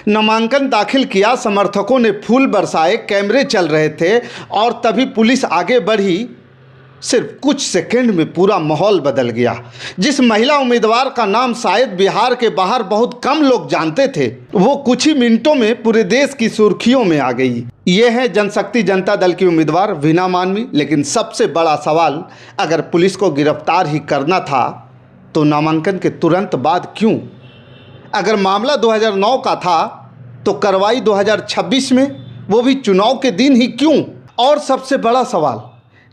नामांकन दाखिल किया, समर्थकों ने फूल बरसाए, कैमरे चल रहे थे और तभी पुलिस आगे बढ़ी। सिर्फ कुछ सेकंड में पूरा माहौल बदल गया। जिस महिला उम्मीदवार का नाम शायद बिहार के बाहर बहुत कम लोग जानते थे, वो कुछ ही मिनटों में पूरे देश की सुर्खियों में आ गई। ये है जनशक्ति जनता दल की उम्मीदवार वीना मानवी। लेकिन सबसे बड़ा सवाल, अगर पुलिस को गिरफ्तार ही करना था तो नामांकन के तुरंत बाद क्यों? अगर मामला 2009 का था तो कार्रवाई 2026 में, वो भी चुनाव के दिन ही क्यों? और सबसे बड़ा सवाल,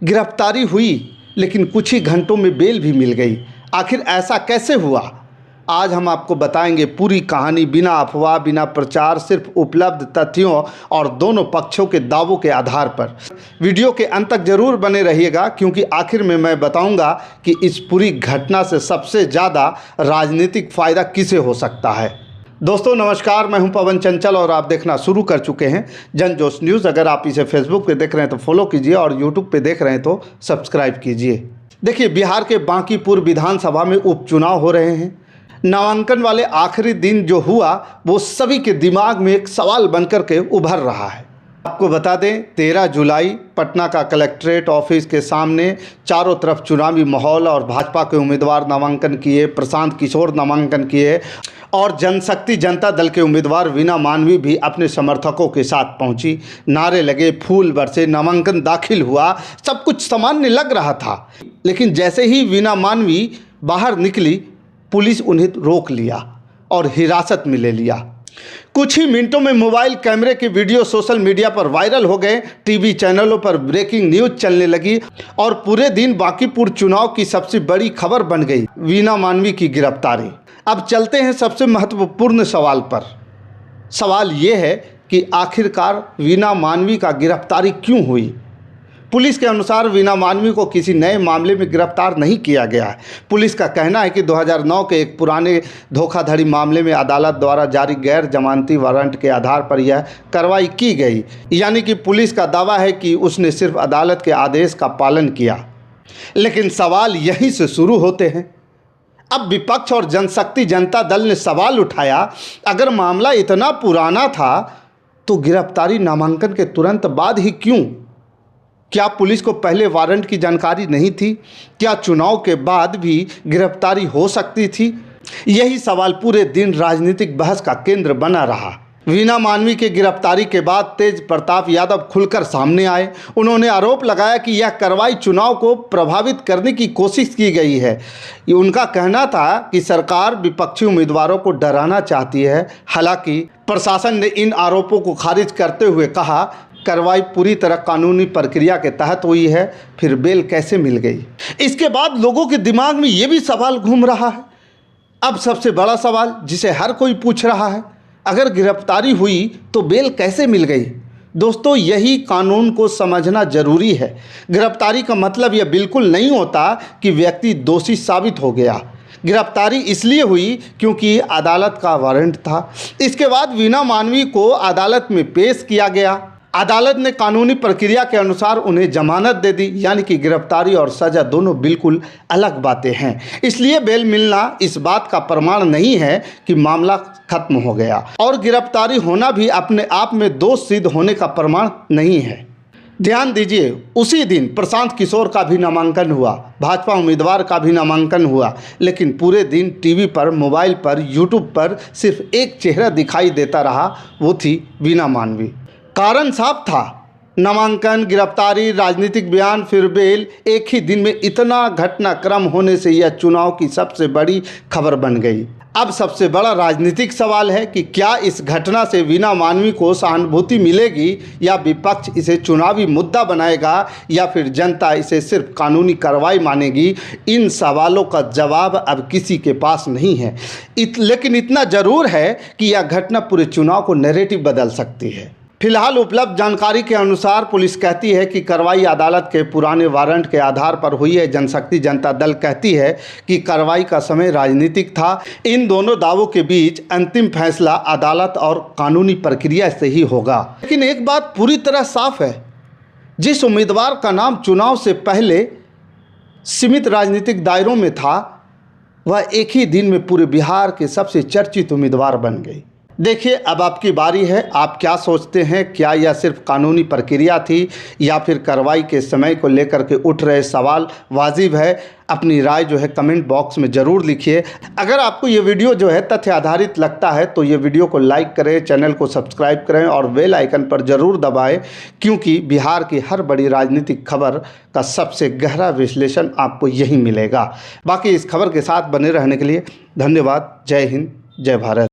गिरफ्तारी हुई लेकिन कुछ ही घंटों में बेल भी मिल गई। आखिर ऐसा कैसे हुआ? आज हम आपको बताएंगे पूरी कहानी, बिना अफवाह, बिना प्रचार, सिर्फ उपलब्ध तथ्यों और दोनों पक्षों के दावों के आधार पर। वीडियो के अंत तक जरूर बने रहिएगा, क्योंकि आखिर में मैं बताऊंगा कि इस पूरी घटना से सबसे ज़्यादा राजनीतिक फ़ायदा किसे हो सकता है। दोस्तों नमस्कार, मैं हूं पवन चंचल और आप देखना शुरू कर चुके हैं जन जोश न्यूज़। अगर आप इसे फेसबुक पे देख रहे हैं तो फॉलो कीजिए और यूट्यूब पे देख रहे हैं तो सब्सक्राइब कीजिए। देखिए, बिहार के बांकीपुर विधानसभा में उपचुनाव हो रहे हैं। नामांकन वाले आखिरी दिन जो हुआ वो सभी के दिमाग में एक सवाल बनकर के उभर रहा है। आपको बता दें, 13 जुलाई पटना का कलेक्ट्रेट ऑफिस के सामने चारों तरफ चुनावी माहौल और भाजपा के उम्मीदवार नामांकन किए, प्रशांत किशोर नामांकन किए और जनशक्ति जनता दल के उम्मीदवार वीना मानवी भी अपने समर्थकों के साथ पहुंची। नारे लगे, फूल बरसे, नामांकन दाखिल हुआ, सब कुछ सामान्य लग रहा था। लेकिन जैसे ही वीना मानवी बाहर निकली, पुलिस उन्हें रोक लिया और हिरासत में ले लिया। कुछ ही मिनटों में मोबाइल कैमरे के वीडियो सोशल मीडिया पर वायरल हो गए, टीवी चैनलों पर ब्रेकिंग न्यूज चलने लगी और पूरे दिन बांकीपुर चुनाव की सबसे बड़ी खबर बन गई वीना मानवी की गिरफ्तारी। अब चलते हैं सबसे महत्वपूर्ण सवाल पर। सवाल ये है कि आखिरकार वीना मानवी का गिरफ्तारी क्यों हुई? पुलिस के अनुसार वीना मानवी को किसी नए मामले में गिरफ्तार नहीं किया गया है। पुलिस का कहना है कि 2009 के एक पुराने धोखाधड़ी मामले में अदालत द्वारा जारी गैर जमानती वारंट के आधार पर यह कार्रवाई की गई। यानी कि पुलिस का दावा है कि उसने सिर्फ अदालत के आदेश का पालन किया। लेकिन सवाल यहीं से शुरू होते हैं। अब विपक्ष और जनशक्ति जनता दल ने सवाल उठाया, अगर मामला इतना पुराना था तो गिरफ्तारी नामांकन के तुरंत बाद ही क्यों? क्या पुलिस को पहले वारंट की जानकारी नहीं थी? क्या चुनाव के बाद भी गिरफ्तारी हो सकती थी? यही सवाल पूरे दिन राजनीतिक बहस का केंद्र बना रहा। वीना मानवी के गिरफ्तारी के बाद तेज प्रताप यादव खुलकर सामने आए। उन्होंने आरोप लगाया कि यह कार्रवाई चुनाव को प्रभावित करने की कोशिश की गई है। उनका कहना था कि सरकार विपक्षी उम्मीदवारों को डराना चाहती है। हालांकि प्रशासन ने इन आरोपों को खारिज करते हुए कहा, कार्रवाई पूरी तरह कानूनी प्रक्रिया के तहत हुई है, फिर बेल कैसे मिल गई? इसके बाद लोगों के दिमाग में ये भी सवाल घूम रहा है। अब सबसे बड़ा सवाल जिसे हर कोई पूछ रहा है, अगर गिरफ्तारी हुई तो बेल कैसे मिल गई? दोस्तों, यही कानून को समझना जरूरी है। गिरफ्तारी का मतलब यह बिल्कुल नहीं होता कि व्यक्ति दोषी साबित हो गया। गिरफ्तारी इसलिए हुई क्योंकि अदालत का वारंट था। इसके बाद वीना मानवी को अदालत में पेश किया गया। अदालत ने कानूनी प्रक्रिया के अनुसार उन्हें जमानत दे दी। यानी कि गिरफ्तारी और सजा दोनों बिल्कुल अलग बातें हैं। इसलिए बेल मिलना इस बात का प्रमाण नहीं है कि मामला खत्म हो गया, और गिरफ्तारी होना भी अपने आप में दोष सिद्ध होने का प्रमाण नहीं है। ध्यान दीजिए, उसी दिन प्रशांत किशोर का भी नामांकन हुआ, भाजपा उम्मीदवार का भी नामांकन हुआ। लेकिन पूरे दिन टीवी पर, मोबाइल पर, यूट्यूब पर सिर्फ एक चेहरा दिखाई देता रहा, वो थी वीना मानवी। कारण साफ था, नामांकन, गिरफ्तारी, राजनीतिक बयान, फिर बेल, एक ही दिन में इतना घटनाक्रम होने से यह चुनाव की सबसे बड़ी खबर बन गई। अब सबसे बड़ा राजनीतिक सवाल है कि क्या इस घटना से वीना मानवी को सहानुभूति मिलेगी, या विपक्ष इसे चुनावी मुद्दा बनाएगा, या फिर जनता इसे सिर्फ कानूनी कार्रवाई मानेगी? इन सवालों का जवाब अब किसी के पास नहीं है। लेकिन इतना जरूर है कि यह घटना पूरे चुनाव को नैरेटिव बदल सकती है। फिलहाल उपलब्ध जानकारी के अनुसार पुलिस कहती है कि कार्रवाई अदालत के पुराने वारंट के आधार पर हुई है। जनशक्ति जनता दल कहती है कि कार्रवाई का समय राजनीतिक था। इन दोनों दावों के बीच अंतिम फैसला अदालत और कानूनी प्रक्रिया से ही होगा। लेकिन एक बात पूरी तरह साफ है, जिस उम्मीदवार का नाम चुनाव से पहले सीमित राजनीतिक दायरों में था, वह एक ही दिन में पूरे बिहार के सबसे चर्चित उम्मीदवार बन गई। देखिए, अब आपकी बारी है। आप क्या सोचते हैं? क्या यह सिर्फ कानूनी प्रक्रिया थी या फिर कार्रवाई के समय को लेकर के उठ रहे सवाल वाजिब है? अपनी राय जो है कमेंट बॉक्स में ज़रूर लिखिए। अगर आपको ये वीडियो जो है तथ्य आधारित लगता है तो ये वीडियो को लाइक करें, चैनल को सब्सक्राइब करें और बेल आइकन पर ज़रूर दबाएं, क्योंकि बिहार की हर बड़ी राजनीतिक खबर का सबसे गहरा विश्लेषण आपको यहीं मिलेगा। बाकी इस खबर के साथ बने रहने के लिए धन्यवाद। जय हिंद, जय भारत।